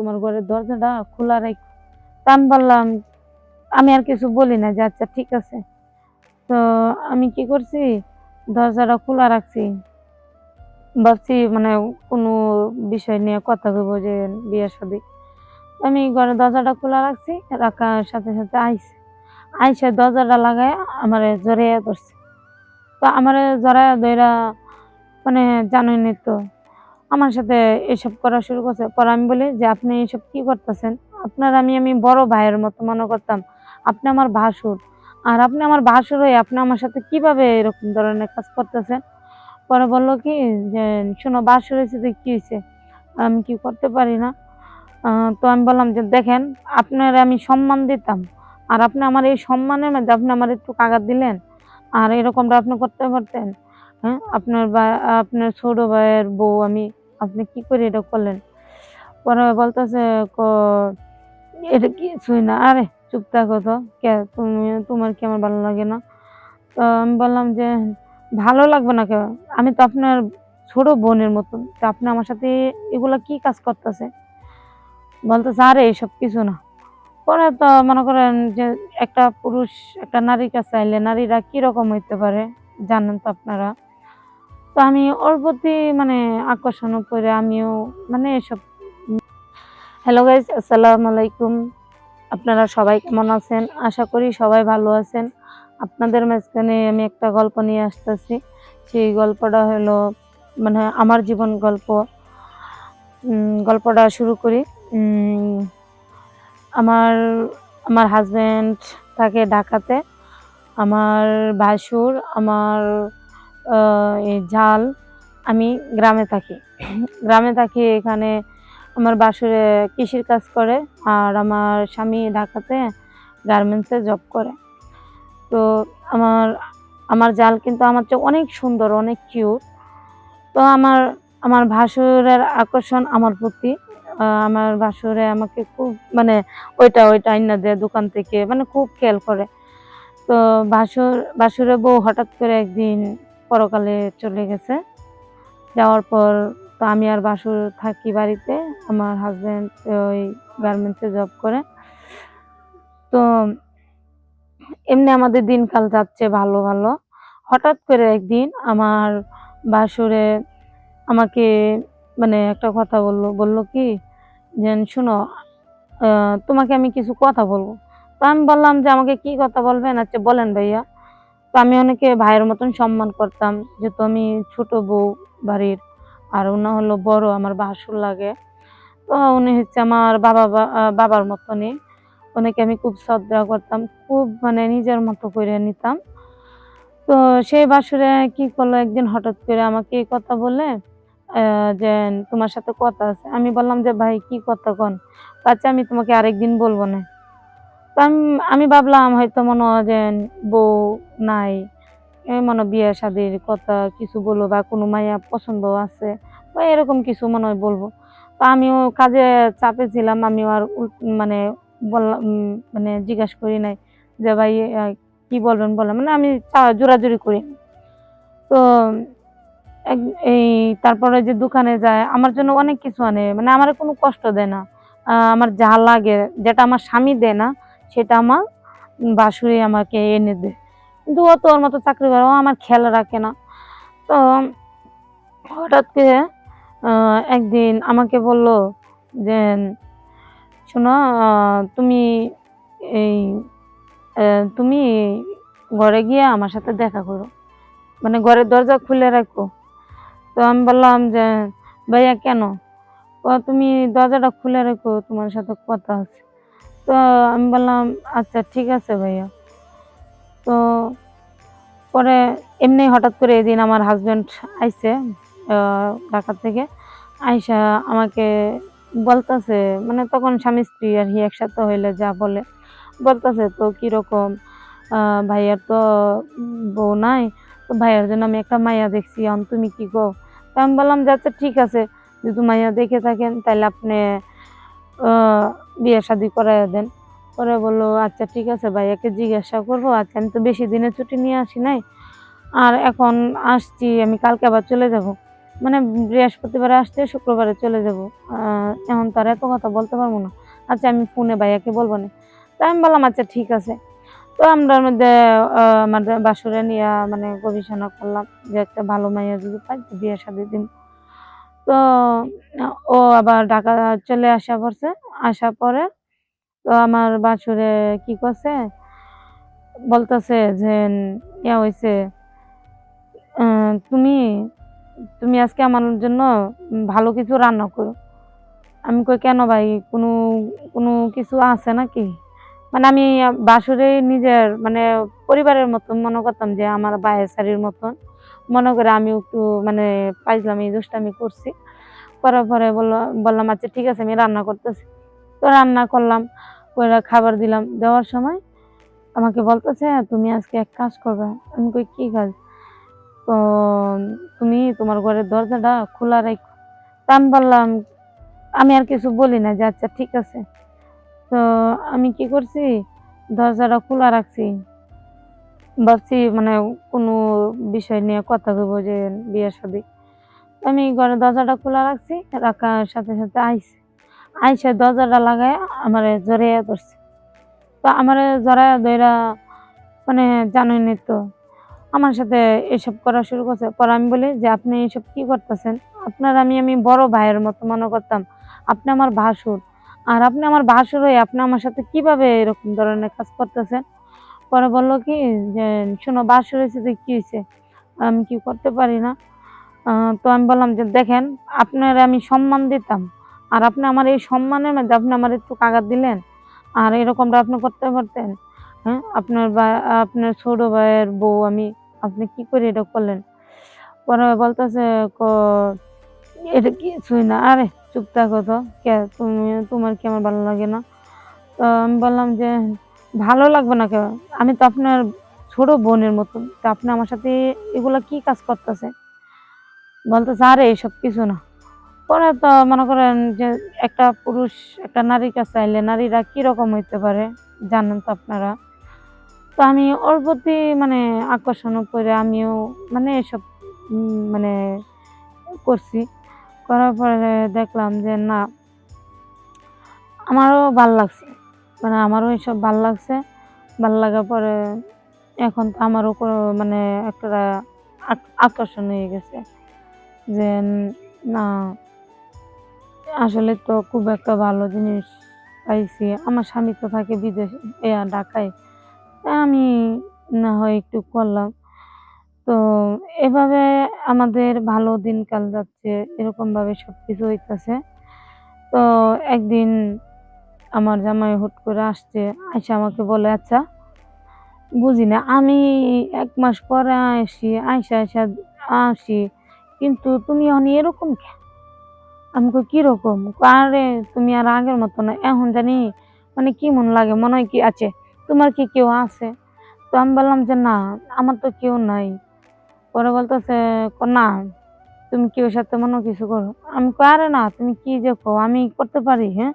তোমার ঘরের দরজাটা খোলা রাখো। তা আমি বললাম, আমি আর কিছু বলি না যে আচ্ছা ঠিক আছে। তো আমি কি করছি, দরজাটা খোলা রাখছি, ভাবছি মানে কোনো বিষয় নিয়ে কথা কইবো যে বিয়ে শাদী। আমি ঘরের দরজাটা খোলা রাখছি, রাখার সাথে সাথে আইসা দরজাটা লাগায় আমারে জড়াইয়া ধরছে। তো আমারে জড়াইয়া ধইরা মানে জানোইনি তো আমার সাথে এসব করা শুরু করছে। পরে আমি বলি যে, "আপনি এসব কি করতেছেন? আপনার আমি বড় ভাইয়ের মতো মনে করতাম। আপনি আমার ভাসুর। আর আপনি আমার ভাসুর হয়ে আপনি আমার সাথে কিভাবে এরকম ধরনের কাজ করতেছেন?" পরে বলল কি যে, "শোনো বাসর হইছে তো কি হইছে? আমি কি করতে পারি না?" তো আমি বললাম যে, "দেখেন আপনারে আমি সম্মান দিতাম। আর আপনি আমার এই সম্মানের মধ্যে আপনি আমার একটু আঘাত দিলেন। আর এরকমটা আপনি করতে পারতেন? হ্যাঁ? আপনার ছোট ভাইয়ের বউ আমি। আপনি কি করে এটা করলেন?" পরে বলতেছে ক "এটা কিছুই না। আরে চুপ থাকো তো। তোমার কি আমার ভালো লাগে না?" তো আমি বললাম যে, "ভালো লাগবে না কেন? আমি তো আপনার ছোট বোনের মতন। তো আপনি আমার সাথে এগুলা কি কাজ করতেছে?" বলতেছে, "আরে এসব কিছু না।" পরে তো মনে করেন যে একটা পুরুষ একটা নারীর কাছে চাইলে নারীরা কিরকম হইতে পারে জানেন তো আপনারা। তো আমি ওর প্রতি মানে আকর্ষণ করে আমিও মানে এসব হ্যালো গাইস, আসসালামু আলাইকুম। আপনারা সবাই কেমন আছেন? আশা করি সবাই ভালো আছেন। আপনাদের মাঝখানে আমি একটা গল্প নিয়ে আসতেছি। সেই গল্পটা হলো মানে আমার জীবন গল্প। গল্পটা শুরু করি। উম আমার আমার হাসব্যান্ড থাকে ঢাকাতে। আমার ভাসুর, আমার এই জাল, আমি গ্রামে থাকি। গ্রামে থাকি এখানে আমার বাসুরে কৃষির কাজ করে। আর আমার স্বামী ঢাকাতে গার্মেন্টসে জব করে। তো আমার আমার জাল কিন্তু আমার চেয়ে অনেক সুন্দর, অনেক কিউট। তো আমার ভাসুরের আকর্ষণ আমার প্রতি। আমার ভাসুরে আমাকে খুব মানে ওইটা আইনা দেয় দোকান থেকে, মানে খুব খেয়াল করে। তো ভাসুরের বউ হঠাৎ করে একদিন পরকালে চলে গেছে। যাওয়ার পর তো আমি আর ভাসুর থাকি বাড়িতে। আমার হাসব্যান্ড ওই গার্মেন্টসে জব করে। তো এমনি আমাদের দিনকাল যাচ্ছে ভালো। হঠাৎ করে একদিন আমার ভাসুরে আমাকে মানে একটা কথা বলল কি যে, "শোনো তোমাকে আমি কিছু কথা বলবো।" তো আমি বললাম যে, "আমাকে কি কথা বলবেন? আচ্ছা বলেন ভাইয়া।" তো আমি ওনাকে ভাইয়ের মতন সম্মান করতাম। যেহেতু আমি ছোট বউ বাড়ির। আর উনি হলো বড়, আমার ভাসুর লাগে। তো উনি হচ্ছে আমার বাবার মতনই। উনাকে আমি খুব শ্রদ্ধা করতাম। খুব মানে নিজের মতো করে নিতাম। তো সেই বাসুরে কি করলো একদিন হঠাৎ করে আমাকে এই কথা বলে যে, "তোমার সাথে কথা আছে।" আমি বললাম যে, "ভাই কি কথা কন?" "আচ্ছা আমি তোমাকে আরেকদিন বলবো নে।" তো আমি ভাবলাম হয়তো মনে হয় যে বউ নাই। মনে হয় বিয়ে শাদীর কথা কিছু বলবো বা কোনো মাইয়া পছন্দ আছে বা এরকম কিছু মনে হয় বলবো। তো আমিও কাজে চাপে ছিলাম। আমিও আর মানে বললাম মানে জিজ্ঞাসা করি নাই যে, "ভাই কি বলবেন বলেন।" মানে আমি জোরাজুরি করিনি। তো এক এই তারপরে যে দোকানে যায় আমার জন্য অনেক কিছু আনে। মানে আমারে কোনো কষ্ট দেয় না। আমার যা লাগে যেটা আমার স্বামী দেয় না সেটা আমার বাশুড়ি আমাকে এনে দেয়। কিন্তু ও তো ওর মতো চাকরি করে, ও আমার খেয়াল রাখে না। তো হঠাৎ করে একদিন আমাকে বলল যে, "শোনো তুমি এই তুমি ঘরে গিয়ে আমার সাথে দেখা করো। মানে ঘরের দরজা খুলে রাখো।" তো আমি বললাম যে, "ভাইয়া কেন?" "তুমি দরজাটা খুলে রেখো, তোমার সাথে কথা আছে।" তো আমি বললাম, "আচ্ছা ঠিক আছে ভাইয়া।" তো পরে এমনি হঠাৎ করে এদিন আমার হাসব্যান্ড আইছে আ ঢাকা থেকে। আইসা আমাকে বলতেছে মানে তখন স্বামী-স্ত্রী আরকি একসাথে হইলে যা বলে। বলতেছে, "তো কিরকম? আ ভাইয়ার তো বউ নাই। তো ভাইয়ার জন্য আমি একটা মাইয়া দেখছি। এখন তুমি কি কও?" তো আমি বললাম যে, "আচ্ছা ঠিক আছে। যেহেতু মাইয়া দেখে থাকেন তাইলে আপনি আ বিয়ে শাদী করাইয়া দেন।" পরে বলল, "আচ্ছা ঠিক আছে ভাইয়াকে জিজ্ঞাসা করব। আচ্ছা আমি তো বেশি দিনের ছুটি নিয়ে আসি নাই। আর এখন আসছি আমি কালকে আবার চলে যাব।" মানে বৃহস্পতিবারে আসছে, শুক্রবারে চলে যাব। এখন তো আর এত কথা বলতে পারব না। আচ্ছা আমি ফোনে ভাইয়াকে বলব নে। তো আমি বললাম, "আচ্ছা ঠিক আছে।" তো আমরার মধ্যে আমাদের বাসুরে নিয়া মানে গবেষণা করলাম যে একটা ভালো মাইয়া যদি পাই তো বিয়ে-শাদী দিমু। তো ও আবার ঢাকা চলে আসা পড়ছে। আসার পরে তো আমার বাসুরে কি করছে, বলতেছে যে ইয়া হইছে, "আ তুমি তুমি আজকে আমার জন্য ভালো কিছু রান্না করো।" আমি কই, "কেন ভাই কোনো কোনো কিছু আছে নাকি?" মানে আমি বাসুরে নিজের মানে পরিবারের মতন মনে করতাম যে আমার ভাইয়ের শালীর মতন। মনে করে আমিও একটু মানে ফাইজলামি দুষ্টামি করছি। করার পরে বললাম, "আচ্ছা ঠিক আছে আমি রান্না করতেছি।" তো রান্না করলাম, কইরা খাবার দিলাম। দেওয়ার সময় আমাকে বলতেছে, "তুমি আজকে এক কাজ করবা।" আমি কই, "কি কাজ?" তো "তুমি তোমার ঘরের দরজাটা খোলা রাইখো।" তো আমি বললাম, আমি আর কিছু বলি না যে আচ্ছা ঠিক আছে। তো আমি কি করছি, দরজাটা খোলা রাখছি। ভাবছি মানে কোনো বিষয় নিয়ে কথা কইবো যে বিয়ে-শাদী। আমি ঘরের দরজাটা খোলা রাখছি, রাখার সাথে, সাথে আইছে। আইসা দরজাটা লাগায়া আমারে জড়াইয়া ধরছে। তো আমারে জড়াইয়া ধইরা মানে জানোইনি তো আমার সাথে এসব করা শুরু করছে। পরে আমি বলি যে, "আপনি এসব কি করতেছেন? আপনার আমি বড় ভাইয়ের মতো মনে করতাম। আপনি আমার ভাসুর। আর আপনি আমার ভাসুর হয়ে আপনি আমার সাথে কিভাবে এরকম ধরনের কাজ করতেছেন?" পরে বলল কি যে, "শোনো বাসর হইছে তো কি হইছে? আমি কি করতে পারি না?" আ তো আমি বললাম যে, "দেখেন আপনারে আমি সম্মান দিতাম। আর আপনি আমার এই সম্মানের মধ্যে আপনি আমারে একটু আঘাত দিলেন। আর এরকমটা আপনি করতে পারতেন? হ্যাঁ? আপনার ছোট ভাইয়ের বউ আমি। আপনি কি করে এটা করলেন?" পরে বলতেছে ক "এটা কিছুই না। আরে চুপ থাকো তো। তোমার কি আমার ভালো লাগে না?" তো আমি বললাম যে, "ভালো লাগবে না কেন? আমি তো আপনার ছোট বোনের মতন। তো আপনি আমার সাথে এগুলা কি কাজ করতেছেন?" বলতেছে, "আরে এসব কিছু না।" পরে তো মনে করেন যে একটা পুরুষ একটা নারীর কাছে চাইলে নারীরা কিরকম হইতে পারে জানেন তো আপনারা। তো আমি ওর প্রতি মানে আকর্ষণ করে আমিও মানে এসব মানে করছি। করার পরে দেখলাম যে না, আমারও ভাল লাগছে। মানে আমারও এসব ভাল লাগছে। ভাল লাগার পরে এখন তো আমারও মানে একটা আকর্ষণ হয়ে গেছে যে না, আসলে তো খুব একটা ভালো জিনিস পাইছি। আমার স্বামী তো থাকে বিদেশে, ঢাকায়। আমি না হয় একটু করলাম। তো এভাবে আমাদের ভালো দিনকাল যাচ্ছে। এরকমভাবে সবকিছু হইতাছে। তো একদিন আমার জামাই হুট করে আসছে। আইসা আমাকে বলে, "আচ্ছা বুঝি না আমি ১ মাস পরে আইসা আসি। কিন্তু তুমি এখন এরকম কেন?" আমি কই, "কিরকম?" কয়, "আরে তুমি আর আগের মতো না। এখন জানি মানে কেমন লাগে। মনে হয় কি আছে, তোমার কি কেউ আছে?" তো আমি বললাম যে, "না, আমার তো কেউ নাই।" পরে বলতেছে, "না, তুমি কেউ সাথে মনে হয় কিছু করো।" আমি কই, "আরে না, তুমি কি যে কও? আমি করতে পারি, হ্যাঁ?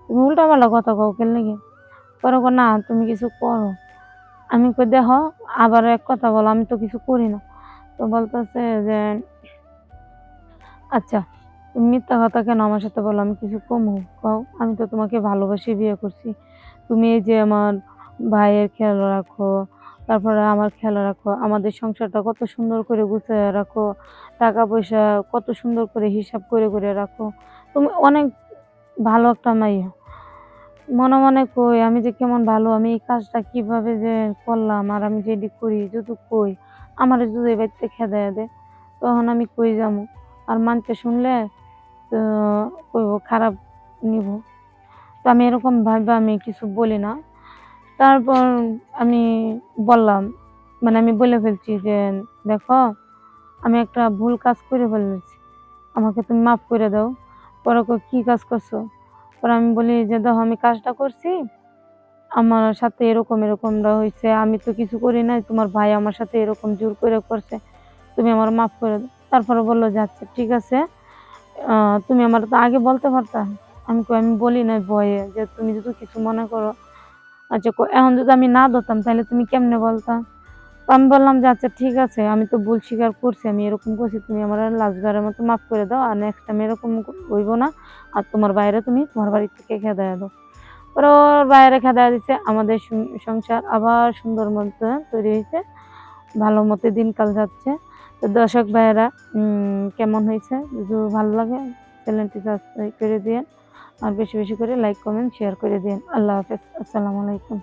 তুমি উল্টাপাল্টা কথা কও কেন লিগে?" পরে কয়, "না, তুমি কিছু করো।" আমি কই, "দেখো, আবার এক কথা বলো, আমি তো কিছু করি না।" তো বলতেছে যে, "আচ্ছা, তুমি মিথ্যা কথা কেন আমার সাথে বলো? আমি কিছু কমু কও? আমি তো তোমাকে ভালোবেসে বিয়ে করছি। তুমি এই যে আমার ভাইয়ের খেয়াল রাখো, তারপরে আমার খেয়াল রাখো, আমাদের সংসারটা কত সুন্দর করে গুছাইয়া রাখো, টাকা-পয়সা কত সুন্দর করে হিসাব করে রাখো। তুমি অনেক ভালো একটা মাইয়া।" মনে, মনে কই আমি যে কেমন ভালো, আমি এই কাজটা কিভাবে যে করলাম আর আমি যে এডি করি যদি কই, আমারে যদি এই বাড়িতে খেদাইয়া দেয়, তখন আমি কই যামু? আর মানুষে শুনলে তো কইবো খারাপ নিবো। তো আমি এরকম ভাইবা আমি কিছু বলি না। তারপর আমি বললাম, মানে আমি বলে ফেলছি যে, "দেখো, আমি একটা ভুল কাজ করে ফেলেছি। আমাকে তুমি মাফ করে দাও।" পরে কয়, "কি কাজ করছো?" পরে আমি বলি যে, "দেখো আমি কাজটা করছি। আমার সাথে এরকমটা হইছে। আমি তো কিছু করি নাই। তোমার ভাই আমার সাথে এরকম জোর করে করছে। তুমি আমার মাফ করে দাও।" তারপরে বলল যে, "আচ্ছা ঠিক আছে। আ তুমি আমারে তো আগে বলতে পারতা।" আমি কই, "আমি বলি নাই ভয়ে যে তুমি যদি কিছু মনে করো।" আচ্ছা এখন যদি আমি না ধরতাম তাইলে তুমি কেমনে বলতা? তো আমি বললাম যে, "আচ্ছা ঠিক আছে, আমি তো ভুল স্বীকার করছি। আমি এরকম করছি। তুমি আমারে লাস্ট বারের মতো মাফ করে দাও। আর নেক্সট টাইম এরকম হইব না। আর তোমার ভাইরে তুমি তোমার বাড়ি থেকে খেদাইয়া দাও।" পরে ওর বাইরে খেদাইয়া দিছে। আমাদের সংসার আবার সুন্দর মতো তৈরি হইছে। ভালো মতো দিনকাল যাচ্ছে। তো দর্শক ভাইয়েরা কেমন হইছে? যদি ভালো লাগে চ্যানেলটি সাবস্ক্রাইব করে দিয়েন। আর বেশি, বেশি করে লাইক, কমেন্ট, শেয়ার করে দিয়েন। আল্লাহ হাফেজ। আসসালামু আলাইকুম।